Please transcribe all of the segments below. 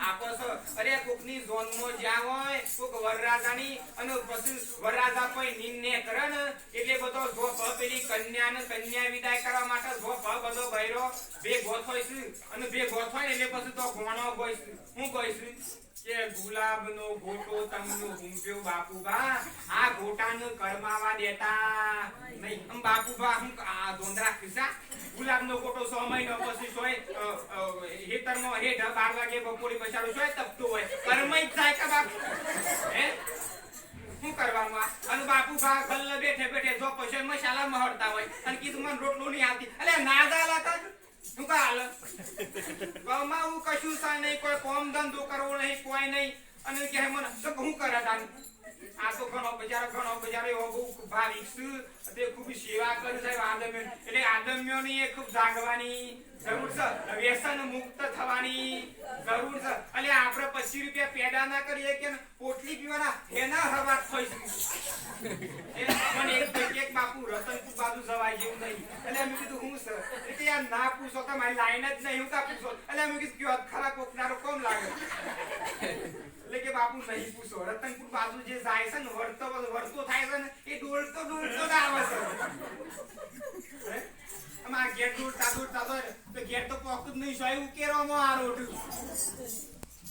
આપો છો અરે કોકની ઝોનમાં જ્યાં હોય કોક વરરાજાની અને પછી વરરાજા કોઈ નિંદને કરે ને એટલે બધો જો પેલી કન્યા વિદાય કરવા માટે જો બધો બૈરો ભેગો થાય છે અને ભેગો થાય એટલે પછી તો ઘોણો ગોય છે હું ગોય છું કે ગુલાબનો ગોટો તમનો ગુંપ્યો બાપુબા આ ગોટાને કરમાવા દેતા નહીં આમ બાપુબા હું આ ધોંધરા ખિસ્સા ગુલાબનો ગોટો 6 મહિના પછી સોય હેતરમાં હેઠ 12 વાગે બપોરી બચાડું સોય તપતો હોય કરમાઈ જાય કે બાપ હે શું કરવાનું અને બાપુબા ગલ્લે બેઠે બેઠે જો પછી મસાલા મહડતા હોય અને કીધું મને રોટલું નહીં આવતી અલે ના જાલા કર શું કાલ કમાવું કશું સા નહીં કોઈ કોમ ધંધો કરવો નહીં કોઈ નહીં અને કે મને તો હું કરે તાન આ તો ઘણો બજારો એવો બહુ ભાવિક છું તે ખૂબ સેવા કરે છે આદમ્ય એટલે આદમ્યોની એ ખૂબ જાગવાની જરૂર છે વ્યસન મુક્ત થવાની જરૂર છે એટલે આપણે 25 રૂપિયા પેડા ના કરીએ કે પોટલી પીવાના એના હવાત થઈ પણ એક બાપુ રતનપુર બાજુ જવાય જેવું નહીં એટલે મેં કીધું હું સર એટલે યાર ના પૂછો તો મારી લાઈન જ નહીં હું કા પૂછો એટલે મેં કીધું કયો ખરા કોકનારો કોમ લાગે એટલે કે બાપુ નહીં પૂછો રતનપુર બાજુ જે જાય છે ને વળતો થાય છે ને એ ડોલતો જ આવે છે અમાર ગેટ દોડતા તો ગેટ તો પોકત નહીં સોય ઉકેરવામાં આ રોટ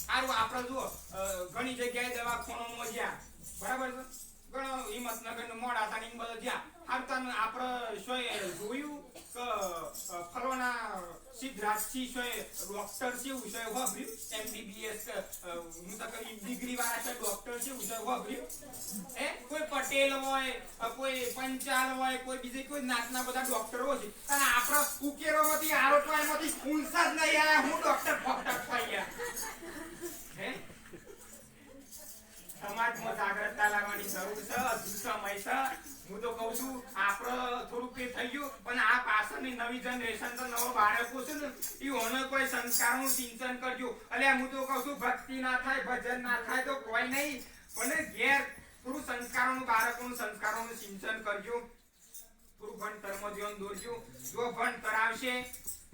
આરું આપણે જો ઘણી જગ્યાએ દવાખાનામાં જ્યાં બરાબર છે ઘણો હિંમતનગર મોડાસા ની બધો જ્યાં આવતા આપણે સોય જોયું કે ફલોના સિદ્ધરાજસિંહ સોય ડોક્ટર છે ઉસય વાપર્યું MBBS હું તો કઈ ડિગ્રી વાળા છે ડોક્ટર છે ઉસય વાપર્યું હે કોઈ પટેલ હોય કોઈ પંચાલ હોય કોઈ બીજે કોઈ નાતના બધા ડોક્ટરો છે અને આપણે ઉકેરોમાંથી આરોટવામાંથી ઊંસા જ નહીં આયા હું ડોક્ટર ફક્ત થઈ ગયા હે સમાજમાં જાગૃતતા લાવવાની જરૂર છે હજુ સમય છે હું તો કહું છું આપણે થોડુંક કે થઈ ગયું પણ આ પાછળની નવી જનરેશન તો નવો બાળકો છે ને એ ઓને કોઈ સંસ્કારનું સિંચન કરજો એટલે હું તો કહું છું ભક્તિ ના થાય ભજન ના થાય તો કોઈ નહીં પણ ઘેર થોડું બાળકોનું સંસ્કારોનું સિંચન કરજો થોડું ભણતરમાં ધ્યાન દોરજો જો ભણતર આવશે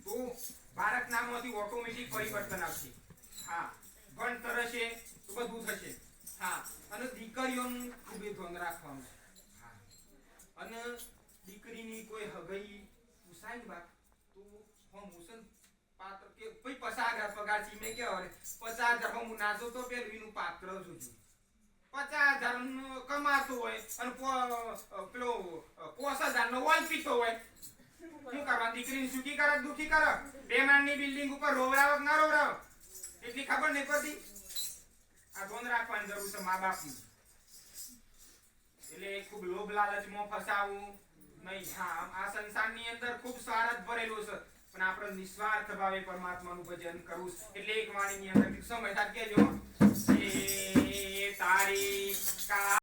તો બાળકનામાંથી ઓટોમેટિક પરિવર્તન આવશે હા ભણતર હશે તો બધું થશે હા અને દીકરીઓનું ખૂબ ધ્યાન રાખવાનું હા અને દીકરીની કોઈ હગઈ પૂછાય ને બાપ તો હું મુસન પાત્ર કે કોઈ 50,000 પગાર છે મે કે હવે 50,000 હું નાચો તો પેલું પાત્ર જોજો 50,000 કમાતો હોય અને પેલો 50,000 નો વોલ પીતો હોય શું કરવા દીકરીને સુખી કરે દુખી કરે બે માળની બિલ્ડિંગ ઉપર રોવરાવ ના રોવરાવ એટલી ખબર નહીં પડતી આ ધોન રાખવાની જરૂર છે મા બાપની એટલે ખૂબ લોભ લાલચમાં ફસાવું નહીં હા આ સંસારની અંદર ખૂબ સ્વાર્થ ભરેલો છે પણ આપણે નિસ્વાર્થ ભાવે પરમાત્માનું ભજન કરવું એટલે એક વાણીની અંદર સમય થાય કેજો એ તારી